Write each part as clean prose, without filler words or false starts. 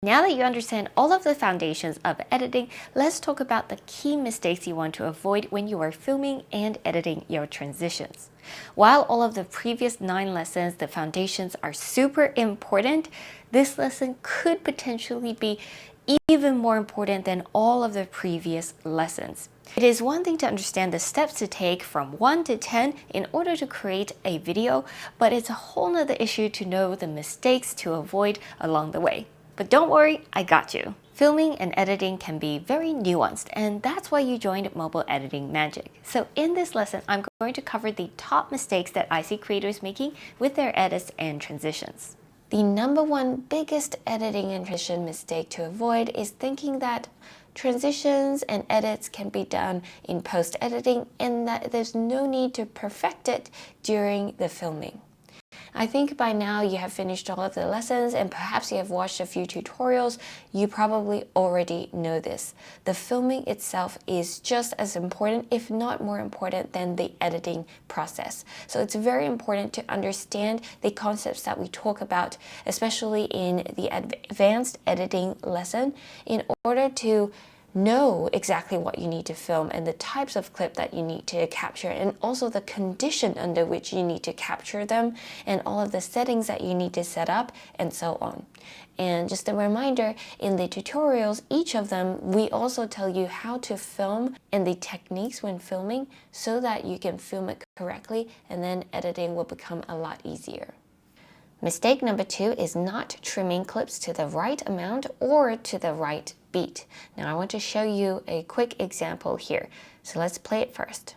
Now that you understand all of the foundations of editing, let's talk about the key mistakes you want to avoid when you are filming and editing your transitions. While all of the previous 9 lessons, the foundations are super important, this lesson could potentially be even more important than all of the previous lessons. It is one thing to understand the steps to take from 1 to 10 in order to create a video, but it's a whole nother issue to know the mistakes to avoid along the way. But don't worry, I got you. Filming and editing can be very nuanced, and that's why you joined Mobile Editing Magic. So in this lesson, I'm going to cover the top mistakes that I see creators making with their edits and transitions. The number one biggest editing and transition mistake to avoid is thinking that transitions and edits can be done in post-editing and that there's no need to perfect it during the filming. I think by now you have finished all of the lessons and perhaps you have watched a few tutorials. You probably already know this. The filming itself is just as important, if not more important, than the editing process. So it's very important to understand the concepts that we talk about, especially in the advanced editing lesson, in order to know exactly what you need to film and the types of clip that you need to capture, and also the condition under which you need to capture them, and all of the settings that you need to set up, and so on. And just a reminder, in the tutorials, each of them, we also tell you how to film and the techniques when filming so that you can film it correctly, and then editing will become a lot easier. Mistake number 2 is not trimming clips to the right amount or to the right beat. Now I want to show you a quick example here. So let's play it first.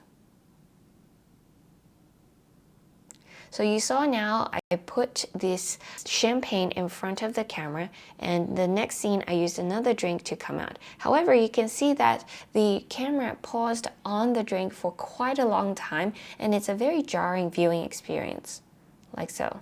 So you saw now I put this champagne in front of the camera, and the next scene I used another drink to come out. However, you can see that the camera paused on the drink for quite a long time, and it's a very jarring viewing experience, like so.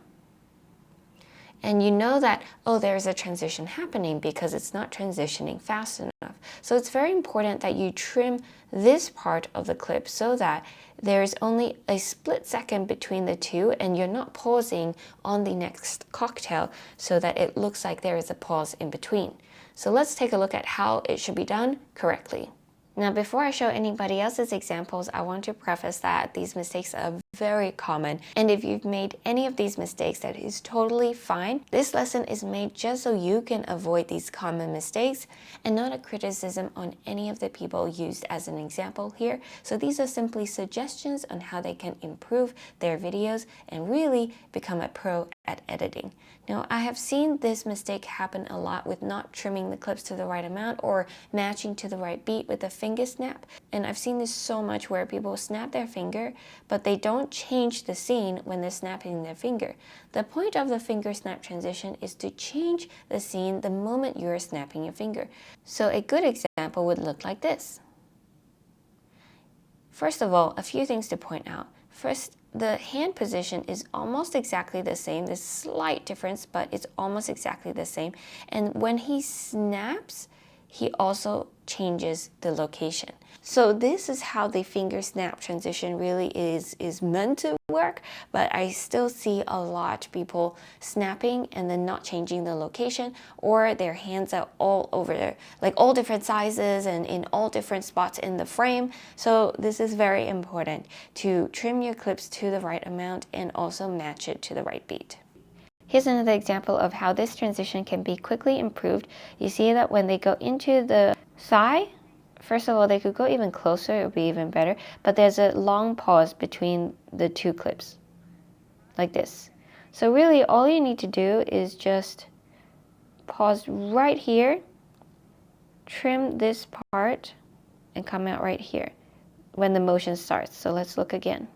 And you know that, oh, there's a transition happening because it's not transitioning fast enough. So it's very important that you trim this part of the clip so that there's only a split second between the two and you're not pausing on the next cocktail so that it looks like there is a pause in between. So let's take a look at how it should be done correctly. Now, before I show anybody else's examples, I want to preface that these mistakes are very common. And if you've made any of these mistakes, that is totally fine. This lesson is made just so you can avoid these common mistakes and not a criticism on any of the people used as an example here. So these are simply suggestions on how they can improve their videos and really become a pro at editing. Now, I have seen this mistake happen a lot with not trimming the clips to the right amount or matching to the right beat with a finger snap. And I've seen this so much where people snap their finger, but they don't change the scene when they're snapping their finger. The point of the finger snap transition is to change the scene the moment you're snapping your finger. So a good example would look like this. First of all, a few things to point out. First, the hand position is almost exactly the same. There's a slight difference, but it's almost exactly the same. And when he snaps, he also changes the location. So this is how the finger snap transition really is meant to work, but I still see a lot of people snapping and then not changing the location, or their hands are all over there, like all different sizes and in all different spots in the frame. So this is very important to trim your clips to the right amount and also match it to the right beat. Here's another example of how this transition can be quickly improved. You see that when they go into the thigh, first of all, they could go even closer, it would be even better, but there's a long pause between the two clips, like this. So really, all you need to do is just pause right here, trim this part, and come out right here when the motion starts. So let's look again.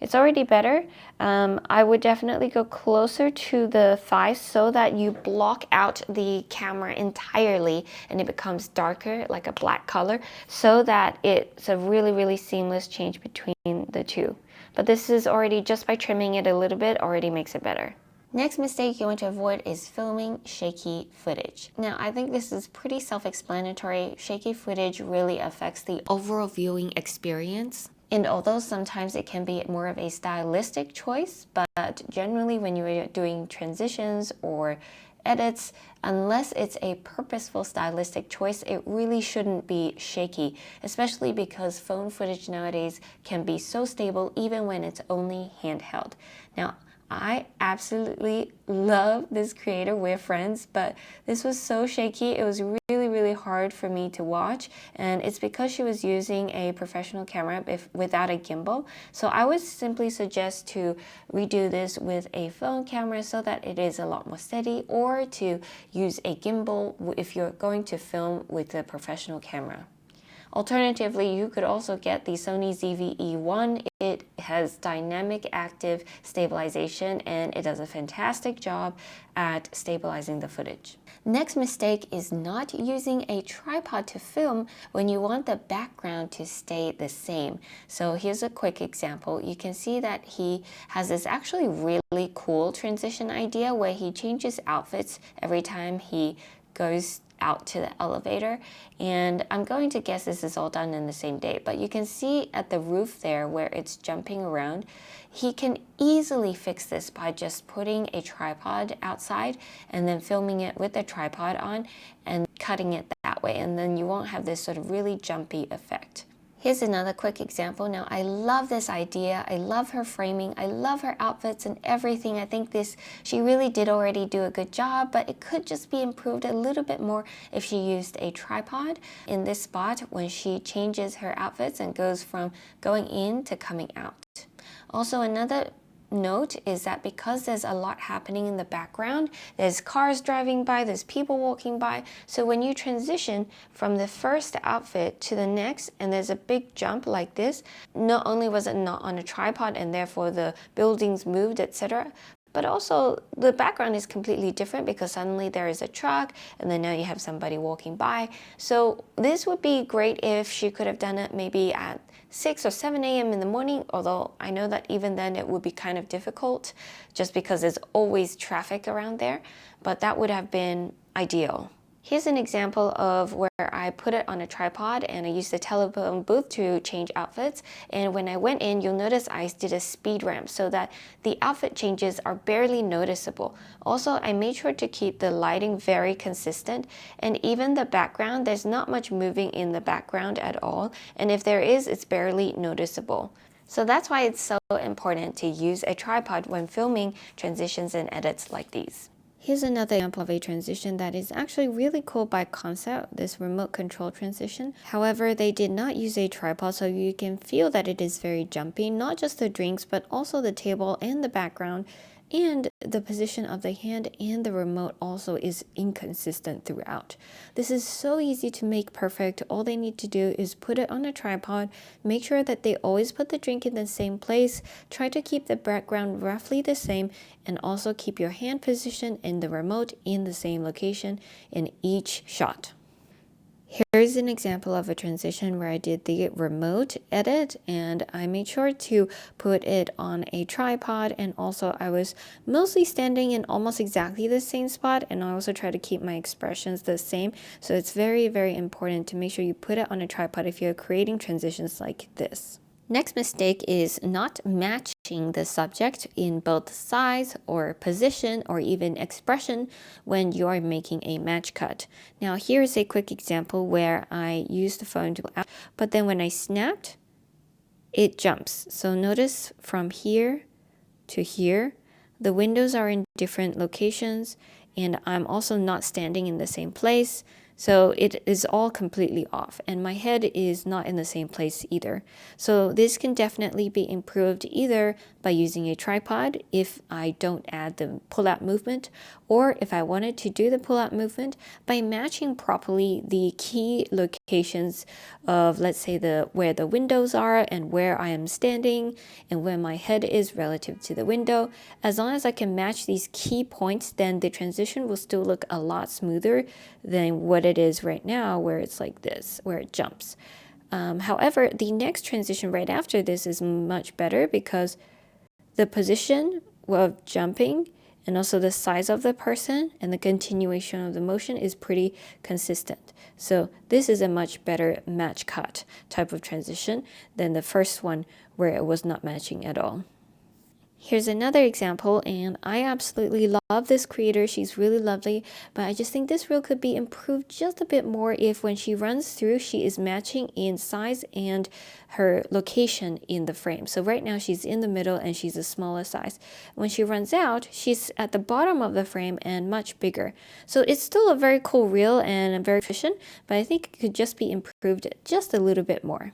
It's already better. I would definitely go closer to the thighs so that you block out the camera entirely and it becomes darker, like a black color, so that it's a really, really seamless change between the two. But this is already, just by trimming it a little bit, already makes it better. Next mistake you want to avoid is filming shaky footage. Now, I think this is pretty self-explanatory. Shaky footage really affects the overall viewing experience. And although sometimes it can be more of a stylistic choice, but generally when you're doing transitions or edits, unless it's a purposeful stylistic choice, it really shouldn't be shaky, especially because phone footage nowadays can be so stable even when it's only handheld. Now, I absolutely love this creator. We're friends, but this was so shaky. It was really hard for me to watch, and it's because she was using a professional camera without a gimbal. So I would simply suggest to redo this with a phone camera so that it is a lot more steady, or to use a gimbal if you're going to film with a professional camera. Alternatively, you could also get the Sony ZV-E1. It has dynamic active stabilization and it does a fantastic job at stabilizing the footage. Next mistake is not using a tripod to film when you want the background to stay the same. So here's a quick example. You can see that he has this actually really cool transition idea where he changes outfits every time he goes out to the elevator, and I'm going to guess this is all done in the same day, but you can see at the roof there where it's jumping around. He can easily fix this by just putting a tripod outside and then filming it with the tripod on and cutting it that way, and then you won't have this sort of really jumpy effect. Here's another quick example. Now, I love this idea. I love her framing. I love her outfits and everything. I think she really did already do a good job, but it could just be improved a little bit more if she used a tripod in this spot when she changes her outfits and goes from going in to coming out. Also, another note is that because there's a lot happening in the background, there's cars driving by, there's people walking by, so when you transition from the first outfit to the next and there's a big jump like this, not only was it not on a tripod and therefore the buildings moved, etc., but also the background is completely different because suddenly there is a truck and then now you have somebody walking by. So this would be great if she could have done it maybe at 6 or 7 a.m. in the morning, although I know that even then it would be kind of difficult just because there's always traffic around there, but that would have been ideal. Here's an example of where I put it on a tripod and I used the telephone booth to change outfits, and when I went in, you'll notice I did a speed ramp so that the outfit changes are barely noticeable. Also, I made sure to keep the lighting very consistent, and even the background, there's not much moving in the background at all, and if there is, it's barely noticeable. So that's why it's so important to use a tripod when filming transitions and edits like these. Here's another example of a transition that is actually really cool by concept, this remote control transition. However, they did not use a tripod, so you can feel that it is very jumpy, not just the drinks, but also the table and the background, and the position of the hand and the remote also is inconsistent throughout. This is so easy to make perfect. All they need to do is put it on a tripod, make sure that they always put the drink in the same place, try to keep the background roughly the same, and also keep your hand position and the remote in the same location in each shot. Here's an example of a transition where I did the remote edit and I made sure to put it on a tripod, and also I was mostly standing in almost exactly the same spot, and I also try to keep my expressions the same. So it's very important to make sure you put it on a tripod if you're creating transitions like this. Next mistake is not matching the subject in both size or position or even expression when you are making a match cut. Now here's a quick example where I used the phone to out, but then when I snapped, it jumps. So notice from here to here, the windows are in different locations and I'm also not standing in the same place. So it is all completely off, and my head is not in the same place either. So this can definitely be improved either by using a tripod if I don't add the pull-out movement, or if I wanted to do the pull-out movement by matching properly the key locations of, let's say, where the windows are and where I am standing and where my head is relative to the window. As long as I can match these key points, then the transition will still look a lot smoother than what it is right now, where it's like this, where it jumps. However, the next transition right after this is much better because the position of jumping and also the size of the person and the continuation of the motion is pretty consistent. So this is a much better match cut type of transition than the first one where it was not matching at all. Here's another example, and I absolutely love this creator. She's really lovely, but I just think this reel could be improved just a bit more if when she runs through, she is matching in size and her location in the frame. So right now she's in the middle and she's a smaller size. When she runs out, she's at the bottom of the frame and much bigger. So it's still a very cool reel and very efficient, but I think it could just be improved just a little bit more.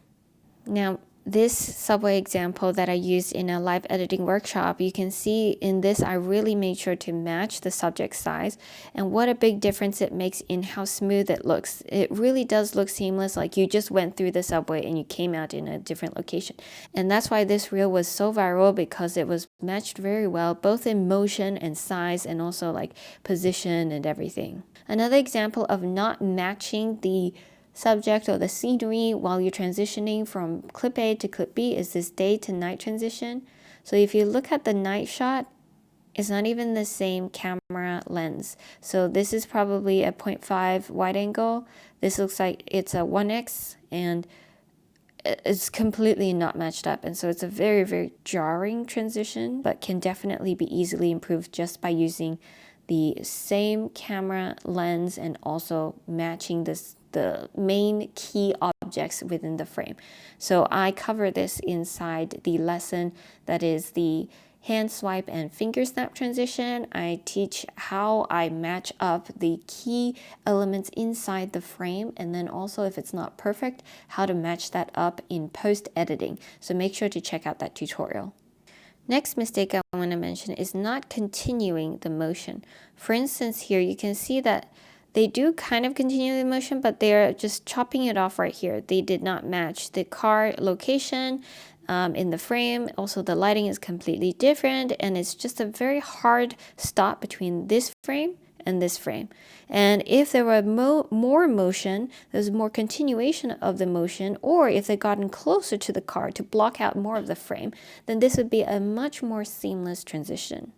Now, this subway example that I used in a live editing workshop, you can see in this I really made sure to match the subject size, and what a big difference it makes in how smooth it looks. It really does look seamless, like you just went through the subway and you came out in a different location. And that's why this reel was so viral, because it was matched very well, both in motion and size and also like position and everything. Another example of not matching the subject or the scenery while you're transitioning from clip A to clip B is this day to night transition. So if you look at the night shot, it's not even the same camera lens. So this is probably a 0.5 wide angle. This looks like it's a 1x, and it's completely not matched up. And so it's a very, very jarring transition, but can definitely be easily improved just by using the same camera lens and also matching the main key objects within the frame. So I cover this inside the lesson that is the hand swipe and finger snap transition. I teach how I match up the key elements inside the frame, and then also, if it's not perfect, how to match that up in post editing. So make sure to check out that tutorial. Next mistake I want to mention is not continuing the motion. For instance, here you can see that they do kind of continue the motion, but they're just chopping it off right here. They did not match the car location in the frame. Also, the lighting is completely different, and it's just a very hard stop between this frame and this frame. And if there were more motion, there's more continuation of the motion, or if they gotten closer to the car to block out more of the frame, then this would be a much more seamless transition.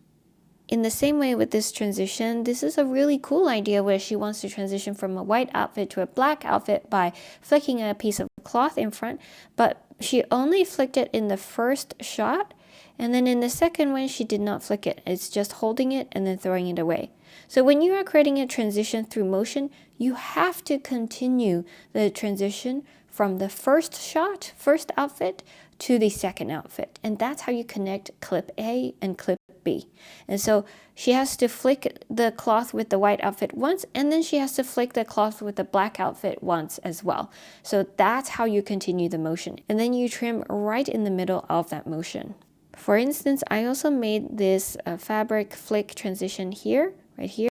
In the same way with this transition, this is a really cool idea where she wants to transition from a white outfit to a black outfit by flicking a piece of cloth in front, but she only flicked it in the first shot, and then in the second one she did not flick it. It's just holding it and then throwing it away. So when you are creating a transition through motion, you have to continue the transition from the first shot, first outfit, to the second outfit. And that's how you connect clip A and clip B. And so she has to flick the cloth with the white outfit once, and then she has to flick the cloth with the black outfit once as well. So that's how you continue the motion. And then you trim right in the middle of that motion. For instance, I also made this fabric flick transition here, right here.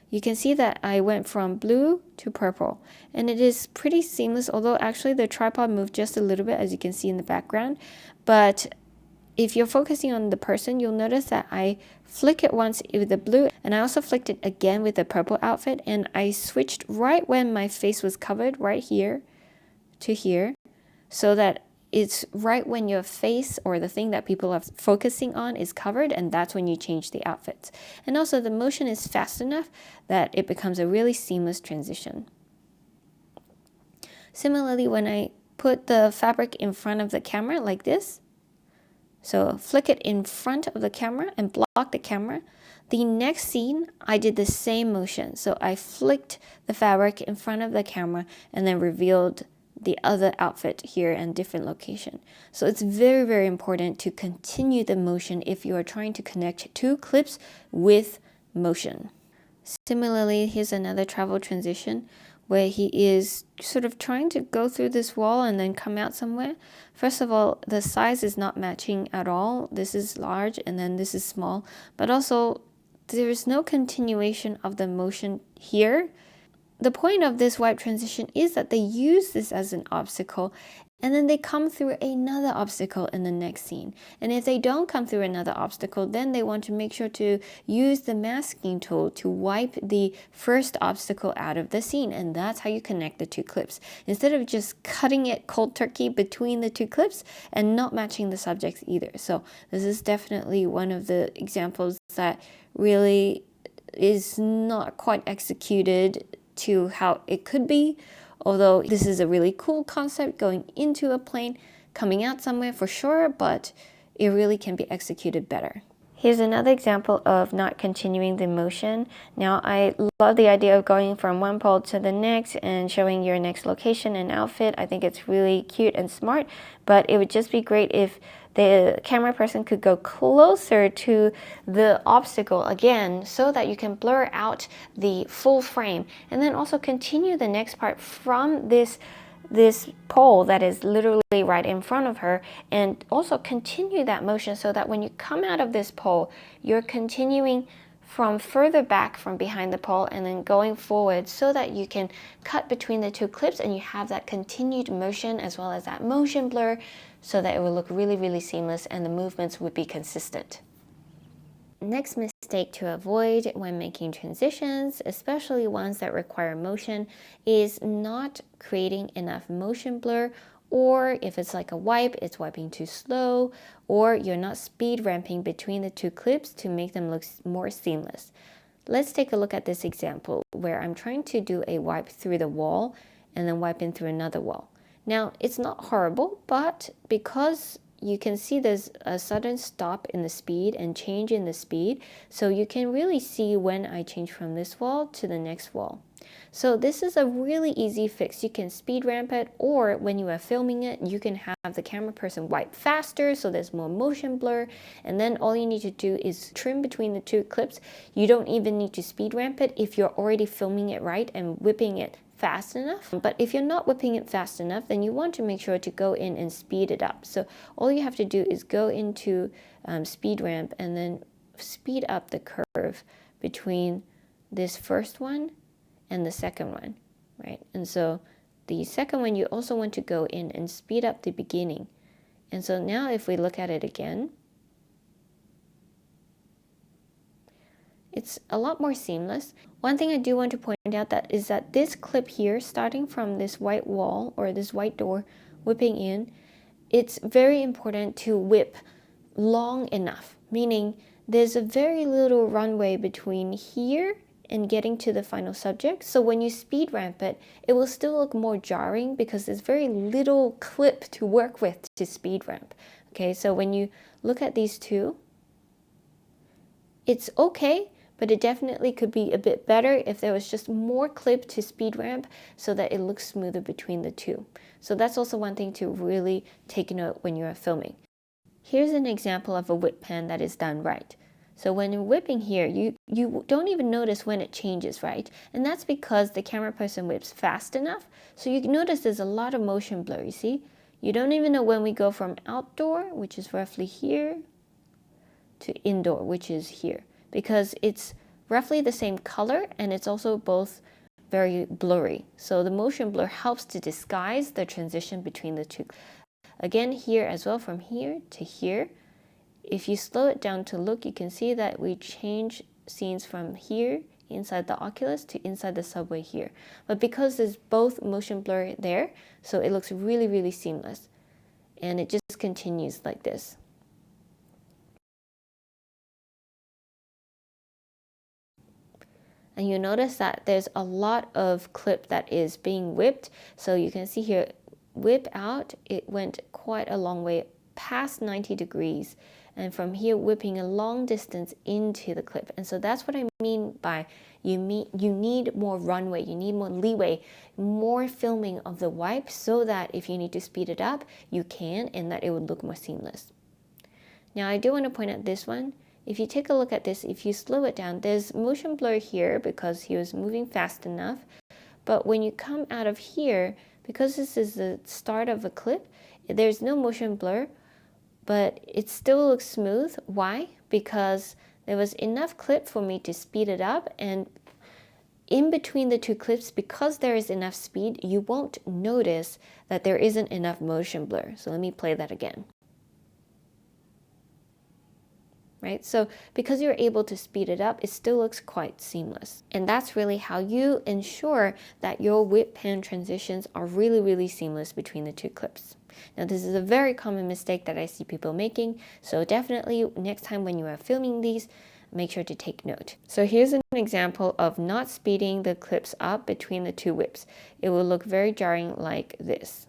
You can see that I went from blue to purple, and it is pretty seamless, although actually the tripod moved just a little bit, as you can see in the background. But if you're focusing on the person, you'll notice that I flick it once with the blue, and I also flicked it again with the purple outfit, and I switched right when my face was covered, right here to here, so that it's right when your face or the thing that people are focusing on is covered, and that's when you change the outfits. And also the motion is fast enough that it becomes a really seamless transition. Similarly, when I put the fabric in front of the camera like this, so flick it in front of the camera and block the camera, the next scene I did the same motion. So I flicked the fabric in front of the camera and then revealed the other outfit here and different location. So it's very, very important to continue the motion if you are trying to connect two clips with motion. Similarly, here's another travel transition where he is sort of trying to go through this wall and then come out somewhere. First of all, the size is not matching at all. This is large and then this is small, but also there is no continuation of the motion here. The point of this wipe transition is that they use this as an obstacle, and then they come through another obstacle in the next scene. And if they don't come through another obstacle, then they want to make sure to use the masking tool to wipe the first obstacle out of the scene. And that's how you connect the two clips, instead of just cutting it cold turkey between the two clips and not matching the subjects either. So this is definitely one of the examples that really is not quite executed to how it could be, although this is a really cool concept going into a plane, coming out somewhere for sure, but it really can be executed better. Here's another example of not continuing the motion. Now, I love the idea of going from one pole to the next and showing your next location and outfit. I think it's really cute and smart, but it would just be great if the camera person could go closer to the obstacle again so that you can blur out the full frame, and then also continue the next part from this pole that is literally right in front of her, and also continue that motion so that when you come out of this pole, you're continuing from further back from behind the pole and then going forward so that you can cut between the two clips and you have that continued motion as well as that motion blur so that it will look really, really seamless and the movements would be consistent. Next mistake to avoid when making transitions, especially ones that require motion, is not creating enough motion blur, or if it's like a wipe, it's wiping too slow, or you're not speed ramping between the two clips to make them look more seamless. Let's take a look at this example where I'm trying to do a wipe through the wall and then wipe in through another wall. Now, it's not horrible, but because you can see there's a sudden stop in the speed and change in the speed, so you can really see when I change from this wall to the next wall. So this is a really easy fix. You can speed ramp it, or when you are filming it, you can have the camera person wipe faster so there's more motion blur, and then all you need to do is trim between the two clips. You don't even need to speed ramp it if you're already filming it right and whipping it fast enough. But if you're not whipping it fast enough, then you want to make sure to go in and speed it up. So all you have to do is go into speed ramp and then speed up the curve between this first one and the second one, right? And so the second one, you also want to go in and speed up the beginning. And so now if we look at it again, it's a lot more seamless. One thing I do want to point out is that this clip here, starting from this white wall or this white door, whipping in, it's very important to whip long enough, meaning there's a very little runway between here and getting to the final subject. So when you speed ramp it, it will still look more jarring because there's very little clip to work with to speed ramp. Okay, so when you look at these two, it's okay, but it definitely could be a bit better if there was just more clip to speed ramp so that it looks smoother between the two. So that's also one thing to really take note when you're filming. Here's an example of a whip pan that is done right. So when you're whipping here, you don't even notice when it changes, right? And that's because the camera person whips fast enough. So you notice there's a lot of motion blur, you see? You don't even know when we go from outdoor, which is roughly here, to indoor, which is here, because it's roughly the same color and it's also both very blurry. So the motion blur helps to disguise the transition between the two. Again, here as well, from here to here, if you slow it down to look, you can see that we change scenes from here inside the Oculus to inside the subway here. But because there's both motion blur there, so it looks really, really seamless. And it just continues like this. And you notice that there's a lot of clip that is being whipped. So you can see here, whip out, it went quite a long way past 90 degrees. And from here, whipping a long distance into the clip. And so that's what I mean by you need more runway, you need more leeway, more filming of the wipe so that if you need to speed it up, you can, and that it would look more seamless. Now, I do want to point out this one. If you take a look at this, if you slow it down, there's motion blur here because he was moving fast enough. But when you come out of here, because this is the start of a clip, there's no motion blur, but it still looks smooth. Why? Because there was enough clip for me to speed it up, and in between the two clips, because there is enough speed, you won't notice that there isn't enough motion blur. So let me play that again. Right? So because you're able to speed it up, it still looks quite seamless. And that's really how you ensure that your whip pan transitions are really, really seamless between the two clips. Now, this is a very common mistake that I see people making. So definitely next time when you are filming these, make sure to take note. So here's an example of not speeding the clips up between the two whips. It will look very jarring like this.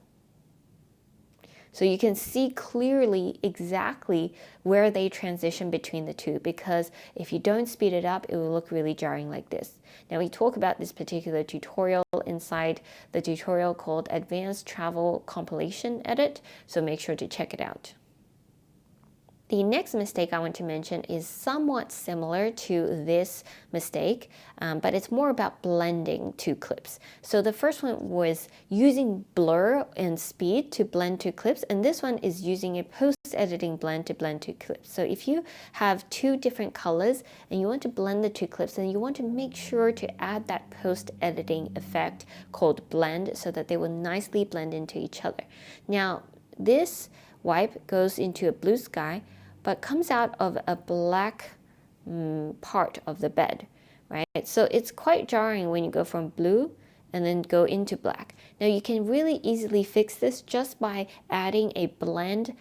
So you can see clearly exactly where they transition between the two, because if you don't speed it up, it will look really jarring like this. Now we talk about this particular tutorial inside the tutorial called Advanced Travel Compilation Edit, so make sure to check it out. The next mistake I want to mention is somewhat similar to this mistake, but it's more about blending two clips. So the first one was using blur and speed to blend two clips, and this one is using a post-editing blend to blend two clips. So if you have two different colors and you want to blend the two clips, then you want to make sure to add that post-editing effect called blend so that they will nicely blend into each other. Now, this wipe goes into a blue sky, but comes out of a black part of the bed, right? So it's quite jarring when you go from blue and then go into black. Now you can really easily fix this just by adding a blend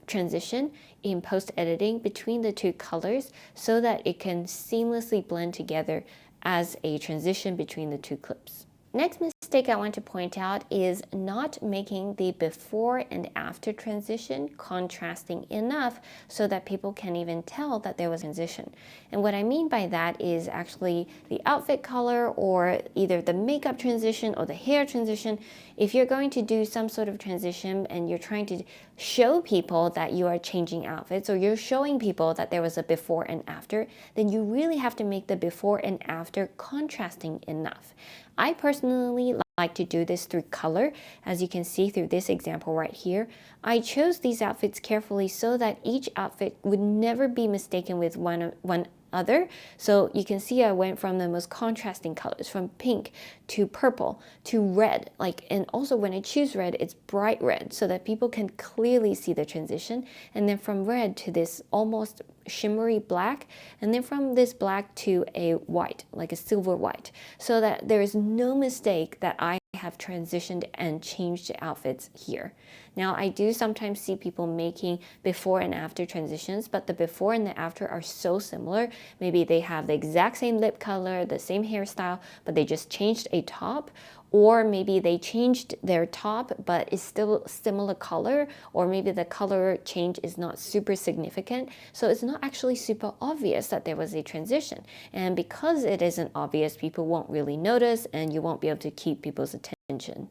transition in post-editing between the two colors so that it can seamlessly blend together as a transition between the two clips. Next mistake I want to point out is not making the before and after transition contrasting enough so that people can even tell that there was a transition. And what I mean by that is actually the outfit color or either the makeup transition or the hair transition. If you're going to do some sort of transition and you're trying to show people that you are changing outfits or you're showing people that there was a before and after, then you really have to make the before and after contrasting enough. I personally like to do this through color. As you can see through this example right here, I chose these outfits carefully so that each outfit would never be mistaken with one other. So you can see I went from the most contrasting colors, from pink to purple to red, and also when I choose red, it's bright red so that people can clearly see the transition. And then from red to this almost shimmery black, and then from this black to a white, like a silver white, so that there is no mistake that I have transitioned and changed outfits here. Now, I do sometimes see people making before and after transitions, but the before and the after are so similar. Maybe they have the exact same lip color, the same hairstyle, but they just changed a top, or maybe they changed their top but it's still similar color, or maybe the color change is not super significant, so it's not actually super obvious that there was a transition. And because it isn't obvious, people won't really notice and you won't be able to keep people's attention.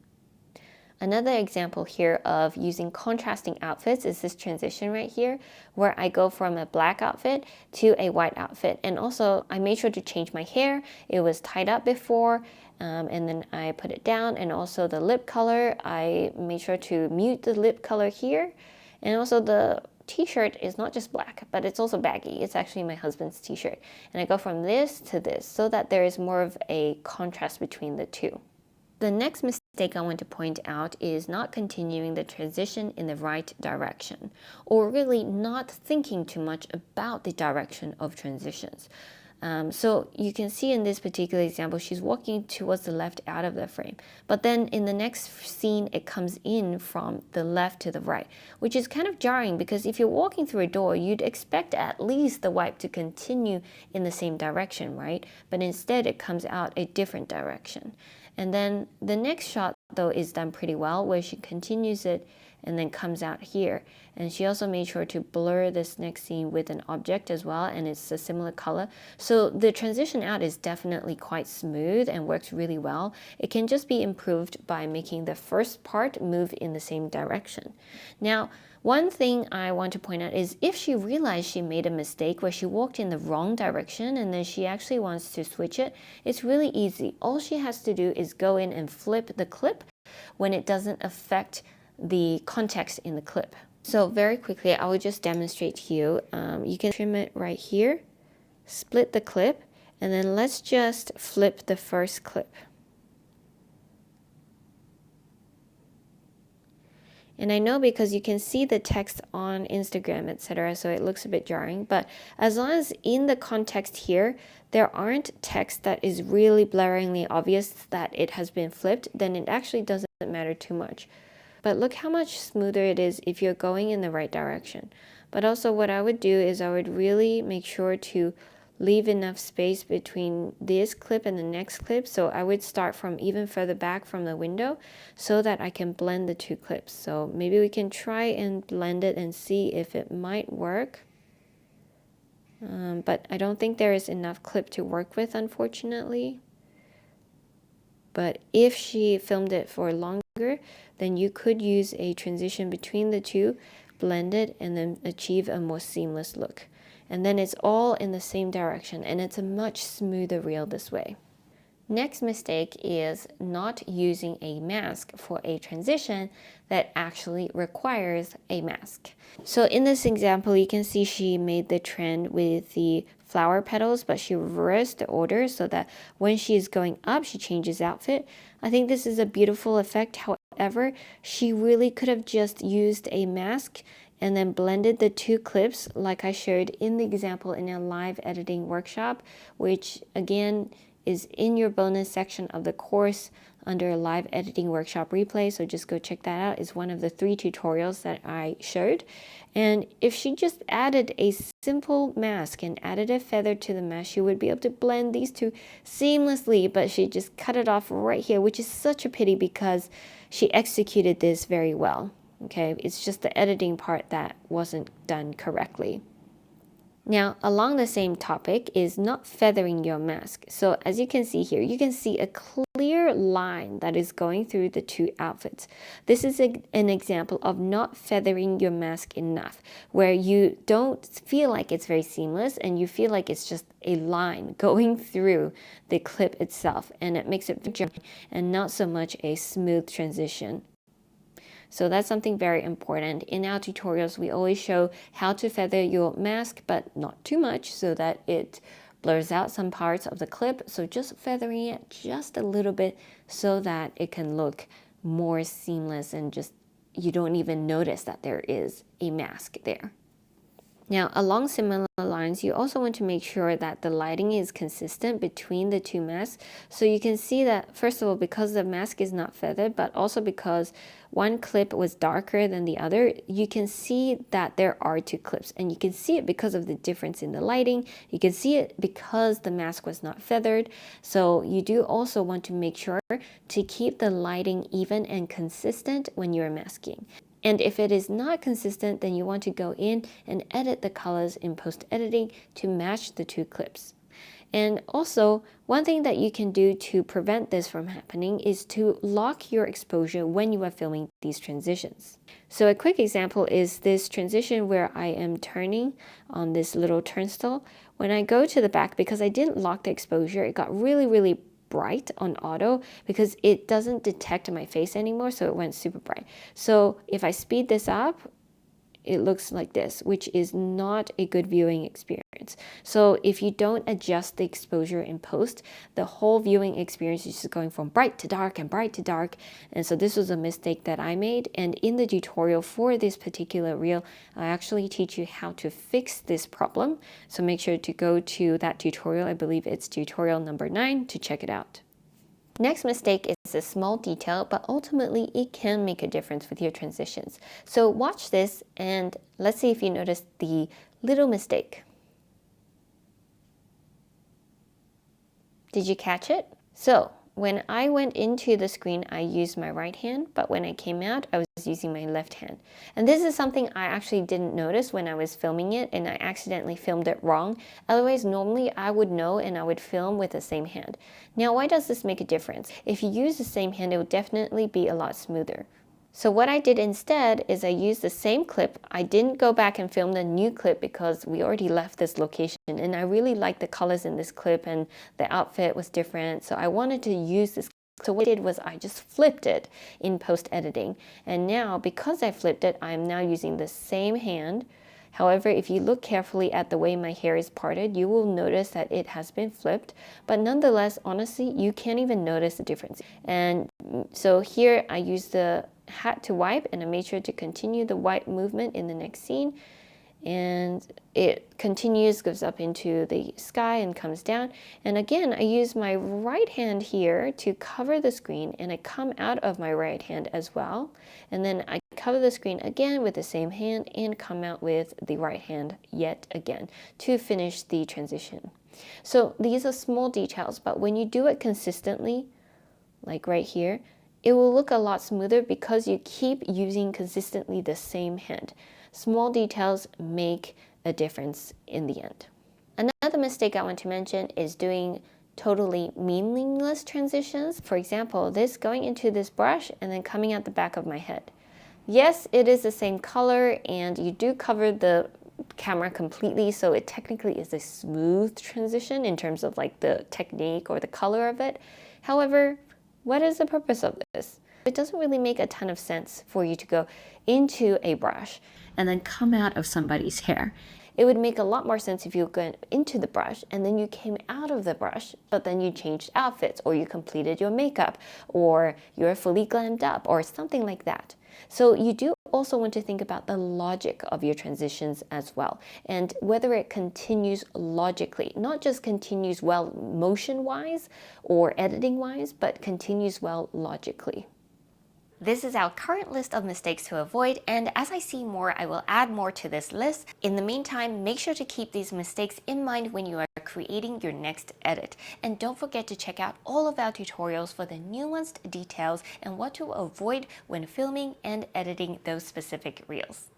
Another example here of using contrasting outfits is this transition right here, where I go from a black outfit to a white outfit. And also I made sure to change my hair. It was tied up before, and then I put it down. And also the lip color, I made sure to mute the lip color here. And also the t-shirt is not just black, but it's also baggy. It's actually my husband's t-shirt. And I go from this to this so that there is more of a contrast between the two. The next mistake I want to point out is not continuing the transition in the right direction, or really not thinking too much about the direction of transitions. So you can see in this particular example, she's walking towards the left out of the frame. But then in the next scene, it comes in from the left to the right, which is kind of jarring because if you're walking through a door, you'd expect at least the wipe to continue in the same direction, right? But instead, it comes out a different direction. And then the next shot, though, is done pretty well, where she continues it and then comes out here. And she also made sure to blur this next scene with an object as well, and it's a similar color. So the transition out is definitely quite smooth and works really well. It can just be improved by making the first part move in the same direction. Now, one thing I want to point out is if she realized she made a mistake where she walked in the wrong direction and then she actually wants to switch it, it's really easy. All she has to do is go in and flip the clip when it doesn't affect the context in the clip. So very quickly, I will just demonstrate to you. You can trim it right here, split the clip, and then let's just flip the first clip. And I know because you can see the text on Instagram, etc., so it looks a bit jarring. But as long as in the context here, there aren't text that is really blaringly obvious that it has been flipped, then it actually doesn't matter too much. But look how much smoother it is if you're going in the right direction. But also what I would do is I would really make sure to leave enough space between this clip and the next clip. So I would start from even further back from the window so that I can blend the two clips. So maybe we can try and blend it and see if it might work. But I don't think there is enough clip to work with, unfortunately. But if she filmed it for longer, then you could use a transition between the two, blend it, and then achieve a more seamless look. And then it's all in the same direction, and it's a much smoother reel this way. Next mistake is not using a mask for a transition that actually requires a mask. So in this example, you can see she made the trend with the flower petals, but she reversed the order so that when she is going up, she changes outfit. I think this is a beautiful effect. However, she really could have just used a mask and then blended the two clips like I showed in the example in a live editing workshop, which again is in your bonus section of the course under live editing workshop replay. So just go check that out. It's one of the 3 tutorials that I showed. And if she just added a simple mask and added a feather to the mask, she would be able to blend these two seamlessly, but she just cut it off right here, which is such a pity because she executed this very well. Okay, it's just the editing part that wasn't done correctly. Now, along the same topic is not feathering your mask. So as you can see here, you can see a clear line that is going through the two outfits. This is an example of not feathering your mask enough, where you don't feel like it's very seamless and you feel like it's just a line going through the clip itself, and it makes it jumpy and not so much a smooth transition. So that's something very important. In our tutorials, we always show how to feather your mask, but not too much so that it blurs out some parts of the clip. So just feathering it just a little bit so that it can look more seamless and just you don't even notice that there is a mask there. Now, along similar lines, you also want to make sure that the lighting is consistent between the two masks. So you can see that, first of all, because the mask is not feathered, but also because one clip was darker than the other, you can see that there are two clips. And you can see it because of the difference in the lighting. You can see it because the mask was not feathered. So you do also want to make sure to keep the lighting even and consistent when you're masking. And if it is not consistent, then you want to go in and edit the colors in post-editing to match the two clips. And also, one thing that you can do to prevent this from happening is to lock your exposure when you are filming these transitions. So a quick example is this transition where I am turning on this little turnstile. When I go to the back, because I didn't lock the exposure, it got really bright on auto because it doesn't detect my face anymore, so it went super bright. So if I speed this up, it looks like this, which is not a good viewing experience. So if you don't adjust the exposure in post, the whole viewing experience is just going from bright to dark and bright to dark. And so this was a mistake that I made. And in the tutorial for this particular reel, I actually teach you how to fix this problem. So make sure to go to that tutorial. I believe it's tutorial number 9 to check it out. Next mistake is a small detail, but ultimately it can make a difference with your transitions. So watch this and let's see if you notice the little mistake. Did you catch it? So when I went into the screen, I used my right hand, but when I came out, I was using my left hand. And this is something I actually didn't notice when I was filming it, and I accidentally filmed it wrong. Otherwise, normally I would know and I would film with the same hand. Now, why does this make a difference? If you use the same hand, it will definitely be a lot smoother. So what I did instead is I used the same clip. I didn't go back and film the new clip because we already left this location, and I really liked the colors in this clip and the outfit was different. So I wanted to use this. So what I did was I just flipped it in post-editing. And now because I flipped it, I'm now using the same hand. However, if you look carefully at the way my hair is parted, you will notice that it has been flipped. But nonetheless, honestly, you can't even notice the difference. And so here I used the hat to wipe, and I made sure to continue the wipe movement in the next scene. And it continues, goes up into the sky and comes down. And again, I use my right hand here to cover the screen, and I come out of my right hand as well. And then I cover the screen again with the same hand and come out with the right hand yet again to finish the transition. So these are small details, but when you do it consistently, like right here, it will look a lot smoother because you keep using consistently the same hand. Small details make a difference in the end. Another mistake I want to mention is doing totally meaningless transitions. For example, this going into this brush and then coming out the back of my head. Yes, it is the same color and you do cover the camera completely, so it technically is a smooth transition in terms of like the technique or the color of it. However, what is the purpose of this? It doesn't really make a ton of sense for you to go into a brush and then come out of somebody's hair. It would make a lot more sense if you go into the brush and then you came out of the brush, but then you changed outfits or you completed your makeup or you're fully glammed up or something like that. So you do also want to think about the logic of your transitions as well, and whether it continues logically, not just continues well motion-wise or editing-wise, but continues well logically. This is our current list of mistakes to avoid, and as I see more, I will add more to this list. In the meantime, make sure to keep these mistakes in mind when you are creating your next edit. And don't forget to check out all of our tutorials for the nuanced details and what to avoid when filming and editing those specific reels.